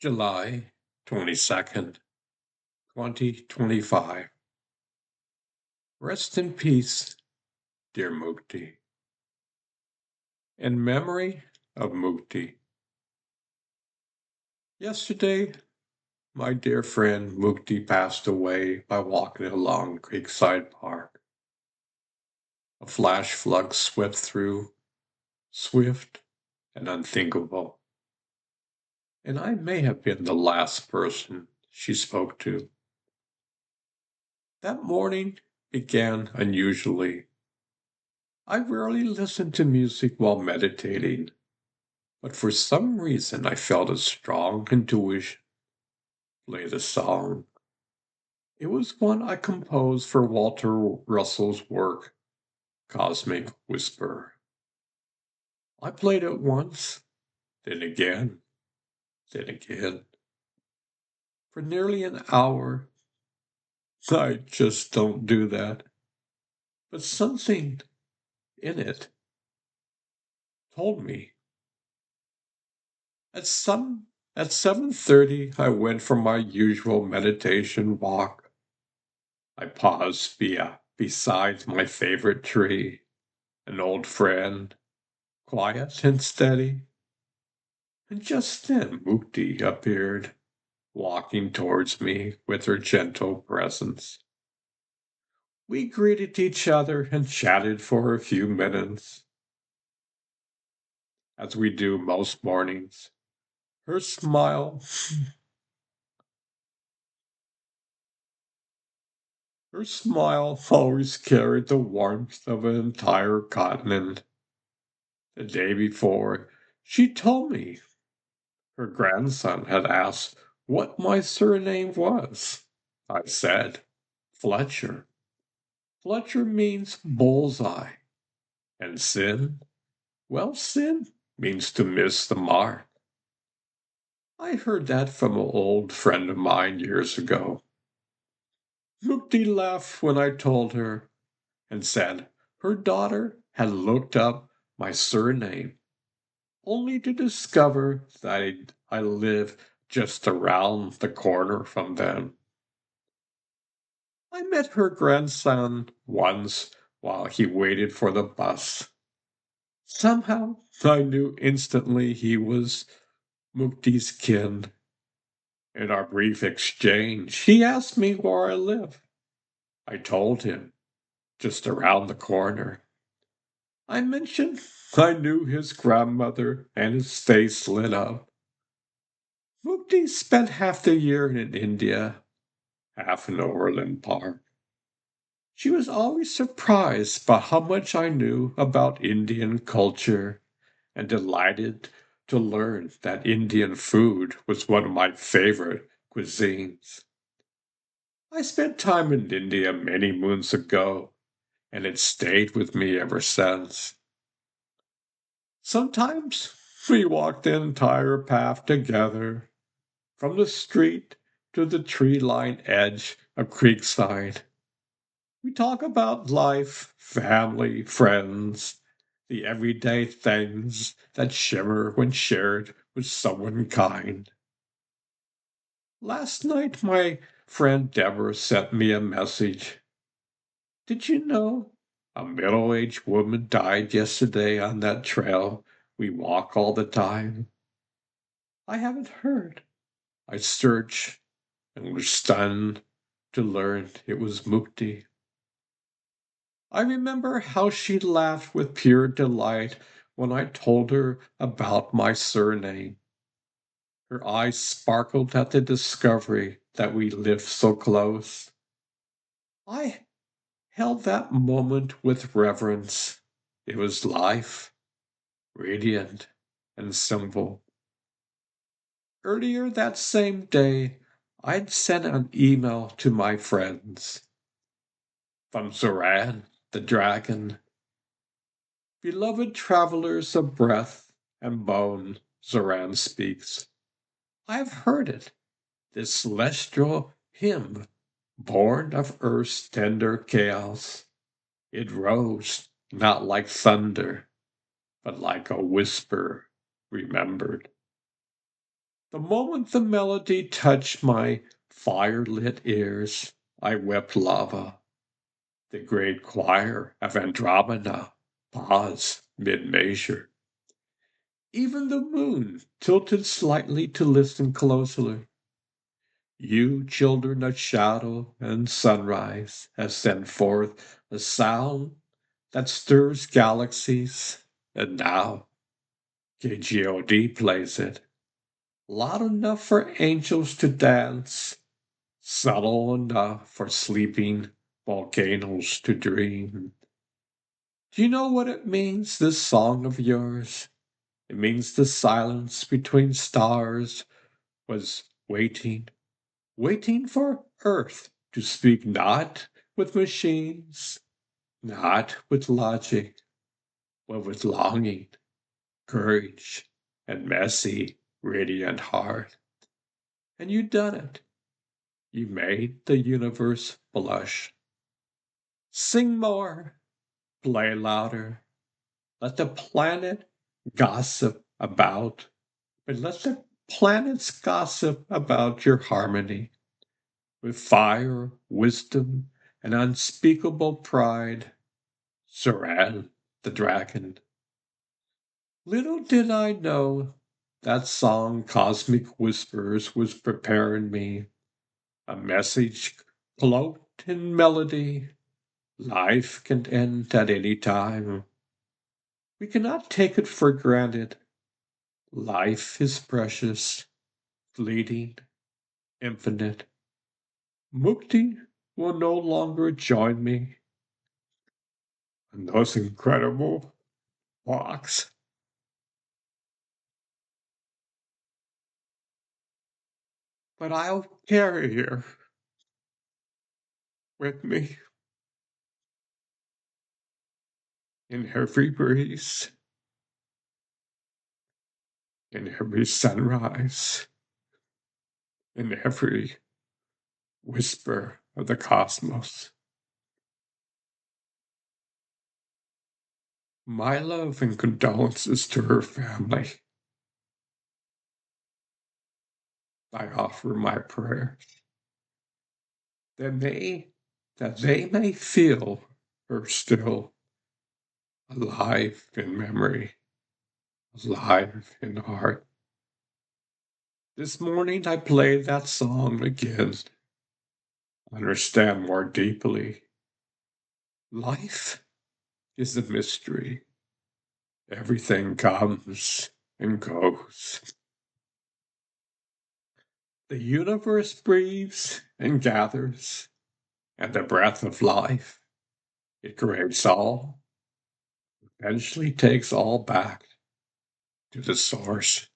July 22nd, 2025. Rest in peace, dear Mukti. In memory of Mukti. Yesterday, my dear friend Mukti passed away by walking along Creekside Park. A flash flood swept through, swift and unthinkable. And I may have been the last person she spoke to. That morning began unusually. I rarely listen to music while meditating, but for some reason I felt a strong intuition play the song. It was one I composed for Walter Russell's work, Cosmic Whisper. I played it once, then again, then again. For nearly an hour, I just don't do that. But something in it told me. At some at 7:30, I went for my usual meditation walk. I paused beside my favorite tree, an old friend, quiet and steady. And just then Mukti appeared, walking towards me with her gentle presence. We greeted each other and chatted for a few minutes, as we do most mornings. Her smile, her smile always carried the warmth of an entire continent. The day before, she told me her grandson had asked what my surname was. I said, Fletcher. Fletcher means bullseye. And sin? Well, sin means to miss the mark. I heard that from an old friend of mine years ago. Mukti laughed when I told her and said her daughter had looked up my surname only to discover that I live just around the corner from them. I met her grandson once while he waited for the bus. Somehow I knew instantly he was Mukti's kin. In our brief exchange, he asked me where I live. I told him, just around the corner. I mentioned I knew his grandmother, and his face lit up. Mukti spent half the year in India, half in Overland Park. She was always surprised by how much I knew about Indian culture and delighted to learn that Indian food was one of my favorite cuisines. I spent time in India many moons ago, and it stayed with me ever since. Sometimes we walked the entire path together, from the street to the tree-lined edge of Creekside. We talk about life, family, friends, the everyday things that shimmer when shared with someone kind. Last night, my friend Deborah sent me a message. Did you know a middle-aged woman died yesterday on that trail we walk all the time? I haven't heard. I searched and was stunned to learn it was Mukti. I remember how she laughed with pure delight when I told her about my surname. Her eyes sparkled at the discovery that we lived so close. I held that moment with reverence. It was life, radiant and simple. Earlier that same day, I'd sent an email to my friends. From Zoran, the dragon. Beloved travelers of breath and bone, Zoran speaks. I've heard it, this celestial hymn, born of earth's tender chaos. It rose not like thunder, but like a whisper remembered. The moment the melody touched my fire-lit ears, I wept lava. The great choir of Andromeda paused mid-measure. Even the moon tilted slightly to listen closely. You, children of shadow and sunrise, have sent forth a sound that stirs galaxies, and now KGOD plays it, loud enough for angels to dance, subtle enough for sleeping volcanoes to dream. Do you know what it means, this song of yours? It means the silence between stars was waiting for Earth to speak, not with machines, not with logic, but with longing, courage, and messy, radiant heart. And you done it. You made the universe blush. Sing more, play louder. Let the planet gossip about, but let the planets gossip about your harmony. With fire, wisdom, and unspeakable pride, Saran the dragon. Little did I know that song Cosmic Whispers was preparing me, a message cloaked in melody. Life can end at any time. We cannot take it for granted. Life is precious, fleeting, infinite. Mukti will no longer join me in those incredible walks, but I'll carry her with me in every breeze, in every sunrise, in every whisper of the cosmos. My love and condolences to her family. I offer my prayer that they may feel her still alive in memory, alive in heart. This morning I played that song again, understand more deeply. Life is a mystery. Everything comes and goes. The universe breathes and gathers, and the breath of life, it creates all, eventually takes all back to the source.